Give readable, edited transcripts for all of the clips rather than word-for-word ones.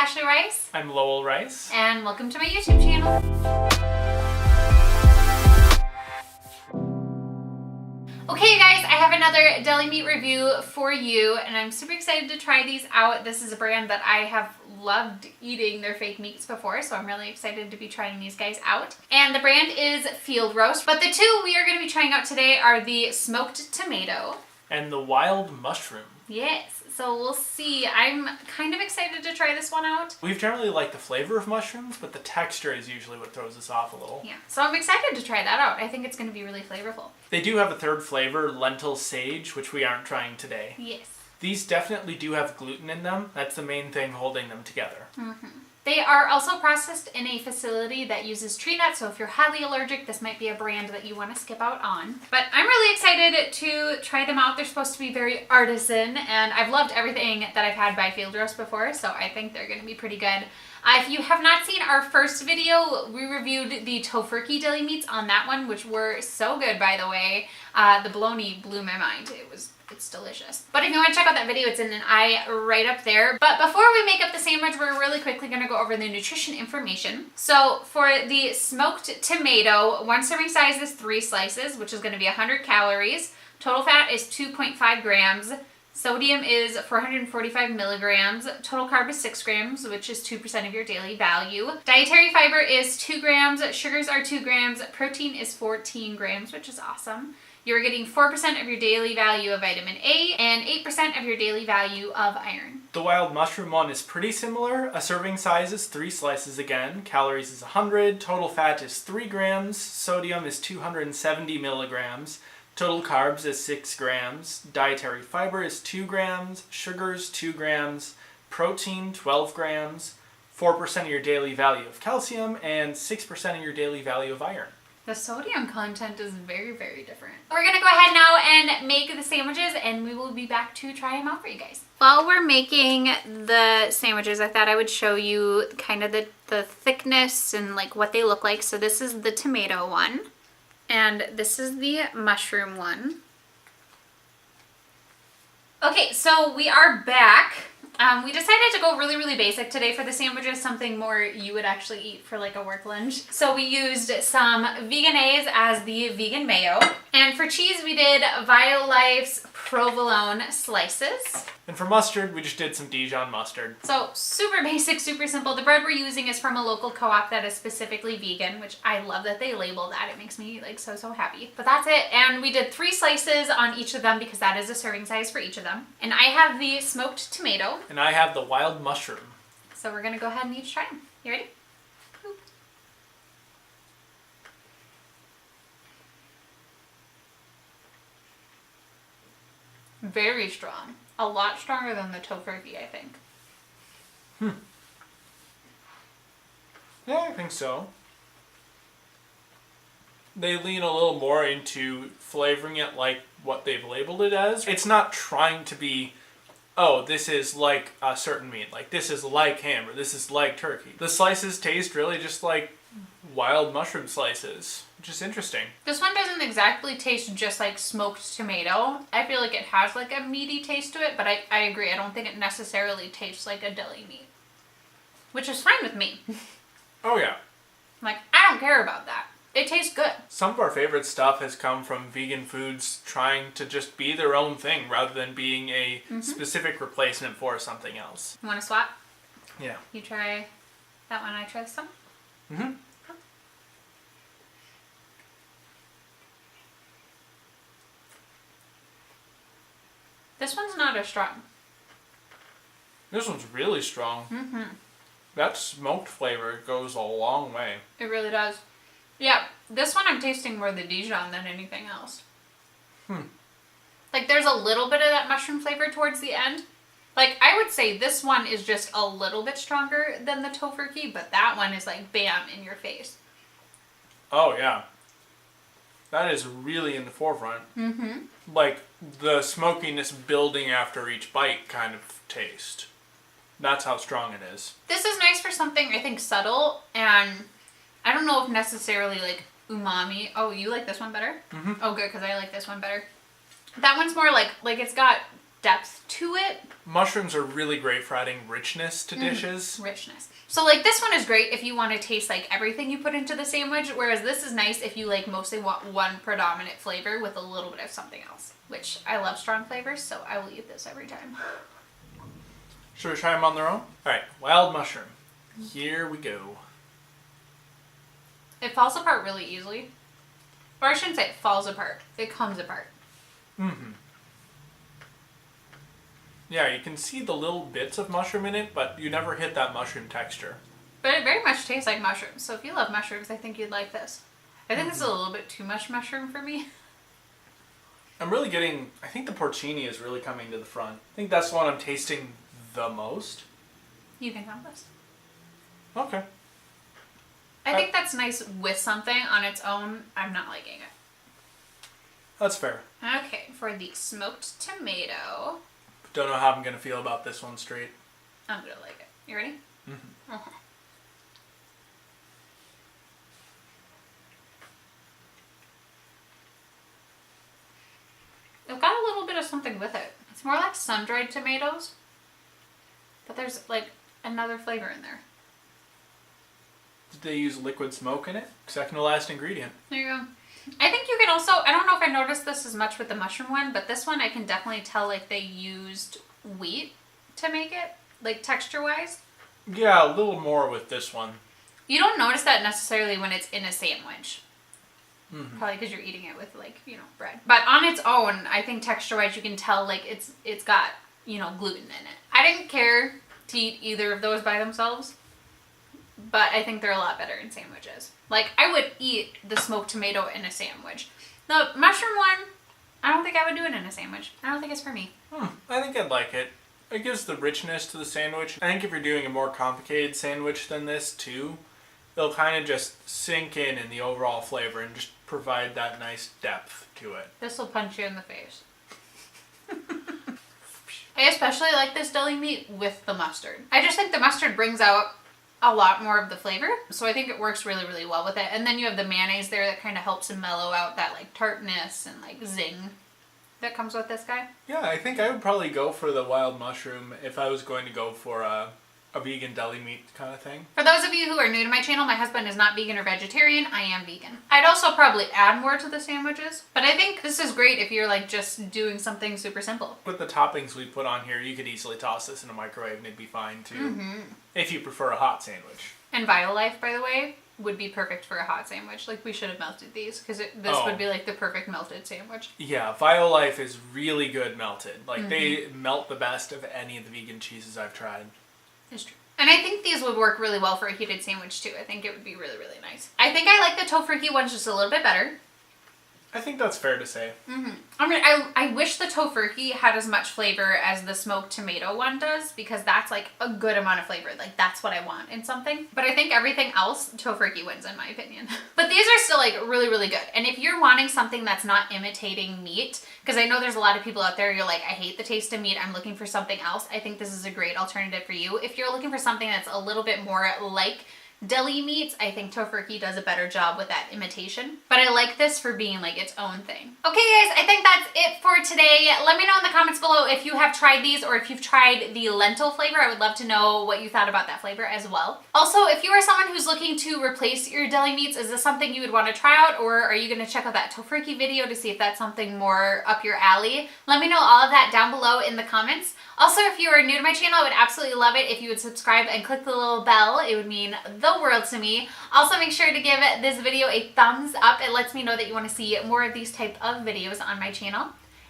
Ashley Rice. I'm Lowell Rice. And welcome to my YouTube channel. Okay guys, I have another deli meat review for you and I'm super excited to try these out. This is a brand that I have loved eating their fake meats before, so I'm really excited to be trying these guys out. And the brand is Field Roast, but the two we are going to be trying out today are the smoked tomato and the wild mushroom. Yes, so we'll see. I'm kind of excited to try this one out. We've generally liked the flavor of mushrooms, but the texture is usually what throws us off a little. Yeah, so I'm excited to try that out. I think it's going to be really flavorful. They do have a third flavor, lentil sage, which we aren't trying today. Yes. These definitely do have gluten in them. That's the main thing holding them together. Mm-hmm. They are also processed in a facility that uses tree nuts, so if you're highly allergic, this might be a brand that you want to skip out on. But I'm really excited to try them out. They're supposed to be very artisan, and I've loved everything that I've had by Field Roast before, so I think they're going to be pretty good. If you have not seen our first video, we reviewed the tofurkey deli meats on that one, which were so good, by the way. The bologna blew my mind. It's delicious. But if you want to check out that video, it's in an eye right up there. But before we make up the sandwich, we're really quickly going to go over the nutrition information. So for the smoked tomato, one serving size is 3 slices, which is going to be 100 calories. Total fat is 2.5 grams. Sodium is 445 milligrams. Total carb is 6 grams, which is 2% of your daily value. Dietary fiber is 2 grams. Sugars are 2 grams. Protein is 14 grams, which is awesome. You're getting 4% of your daily value of vitamin A and 8% of your daily value of iron. The wild mushroom one is pretty similar. A serving size is 3 slices again. Calories is 100. Total fat is 3 grams. Sodium is 270 milligrams. Total carbs is 6 grams. Dietary fiber is 2 grams. Sugars 2 grams. Protein 12 grams. 4% of your daily value of calcium and 6% of your daily value of iron. The sodium content is very, very different. We're gonna go ahead now and make the sandwiches and we will be back to try them out for you guys. While we're making the sandwiches, I thought I would show you kind of the thickness and like what they look like. So this is the tomato one and this is the mushroom one. Okay, so we are back. We decided to go really, really basic today for the sandwiches, something more you would actually eat for like a work lunch. So we used some Vegenaise as the vegan mayo. And for cheese, we did Violife's provolone slices. And for mustard, we just did some Dijon mustard. So super basic, super simple. The bread we're using is from a local co-op that is specifically vegan, which I love that they label that. It makes me like so happy. But that's it. And we did 3 slices on each of them because that is a serving size for each of them. And I have the smoked tomato. And I have the wild mushroom. So we're gonna go ahead and each try them. You ready? Boop. Very strong. A lot stronger than the tofurkey, I think. Yeah, I think so. They lean a little more into flavoring it like what they've labeled it as. It's not trying to be, oh, this is like a certain meat. Like, this is like ham, or this is like turkey. The slices taste really just like wild mushroom slices, which is interesting. This one doesn't exactly taste just like smoked tomato. I feel like it has like a meaty taste to it, but I agree. I don't think it necessarily tastes like a deli meat, which is fine with me. Oh, yeah. Like, I don't care about that. It tastes good. Some of our favorite stuff has come from vegan foods trying to just be their own thing rather than being a specific replacement for something else. You want to swap? Yeah. You try that one, I try this one? Mm-hmm. This one's not as strong. This one's really strong. Mm-hmm. That smoked flavor goes a long way. It really does. Yeah, this one I'm tasting more the Dijon than anything else. Like, there's a little bit of that mushroom flavor towards the end. Like, I would say this one is just a little bit stronger than the tofurkey, but that one is like, bam, in your face. Oh, yeah. That is really in the forefront. Mm-hmm. Like, the smokiness building after each bite kind of taste. That's how strong it is. This is nice for something, I think, subtle, and I don't know if necessarily, like, umami. Oh, you like this one better? Mm-hmm. Oh, good, because I like this one better. That one's more like it's got depth to it. Mushrooms are really great for adding richness to dishes. Richness. So like this one is great if you want to taste like everything you put into the sandwich, whereas this is nice if you like mostly want one predominant flavor with a little bit of something else, which I love strong flavors, so I will eat this every time. Should we try them on their own? All right, wild mushroom. Here we go. It falls apart really easily. Or I shouldn't say it falls apart. It comes apart. Mm-hmm. Yeah, you can see the little bits of mushroom in it, but you never hit that mushroom texture. But it very much tastes like mushrooms. So if you love mushrooms, I think you'd like this. I think this is a little bit too much mushroom for me. I'm really getting... I think the porcini is really coming to the front. I think that's the one I'm tasting the most. You can have this. Okay. I think that's nice with something on its own. I'm not liking it. That's fair. Okay, for the smoked tomato. Don't know how I'm going to feel about this one straight. I'm gonna like it. You ready? Mm-hmm. Okay. I've got a little bit of something with it. It's more like sun-dried tomatoes, but there's like another flavor in there. Did they use liquid smoke in it? Second to last ingredient. There you go. I think you can also, I don't know if I noticed this as much with the mushroom one, but this one I can definitely tell like they used wheat to make it, like texture-wise. Yeah, a little more with this one. You don't notice that necessarily when it's in a sandwich. Mm-hmm. Probably because you're eating it with like, you know, bread. But on its own, I think texture-wise you can tell like it's got, you know, gluten in it. I didn't care to eat either of those by themselves, but I think they're a lot better in sandwiches. Like, I would eat the smoked tomato in a sandwich. The mushroom one, I don't think I would do it in a sandwich. I don't think it's for me. I think I'd like it. It gives the richness to the sandwich. I think if you're doing a more complicated sandwich than this too, they'll kind of just sink in the overall flavor and just provide that nice depth to it. This will punch you in the face. I especially like this deli meat with the mustard. I just think the mustard brings out a lot more of the flavor, so I think it works really, really well with it. And then you have the mayonnaise there that kind of helps to mellow out that like tartness and like zing that comes with this guy. Yeah, I think I would probably go for the wild mushroom if I was going to go for a vegan deli meat kind of thing. For those of you who are new to my channel, my husband is not vegan or vegetarian. I am vegan. I'd also probably add more to the sandwiches, but I think this is great if you're like just doing something super simple. With the toppings we put on here, you could easily toss this in a microwave and it'd be fine too, if you prefer a hot sandwich. And Violife, by the way, would be perfect for a hot sandwich. Like, we should have melted these because this would be like the perfect melted sandwich. Yeah, Violife is really good melted. Like, they melt the best of any of the vegan cheeses I've tried. It's true. And I think these would work really well for a heated sandwich too. I think it would be really, really nice. I think I like the tofurkey ones just a little bit better. I think that's fair to say. I mean, I wish the tofurkey had as much flavor as the smoked tomato one does, because that's like a good amount of flavor. Like, that's what I want in something. But I think everything else, tofurkey wins in my opinion. But these are still like really, really good. And if you're wanting something that's not imitating meat, because I know there's a lot of people out there, you're like, I hate the taste of meat, I'm looking for something else. I think this is a great alternative for you. If you're looking for something that's a little bit more like deli meats, I think tofurkey does a better job with that imitation. But I like this for being like its own thing. Okay guys, I think that's it for today. Let me know in the comments below if you have tried these or if you've tried the lentil flavor. I would love to know what you thought about that flavor as well. Also, if you are someone who's looking to replace your deli meats, is this something you would want to try out, or are you going to check out that tofurkey video to see if that's something more up your alley? Let me know all of that down below in the comments. Also, if you are new to my channel, I would absolutely love it if you would subscribe and click the little bell. It would mean the world to me. Also, make sure to give this video a thumbs up. It lets me know that you want to see more of these type of videos on my channel.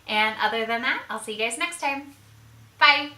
And other than that, I'll see you guys next time. Bye!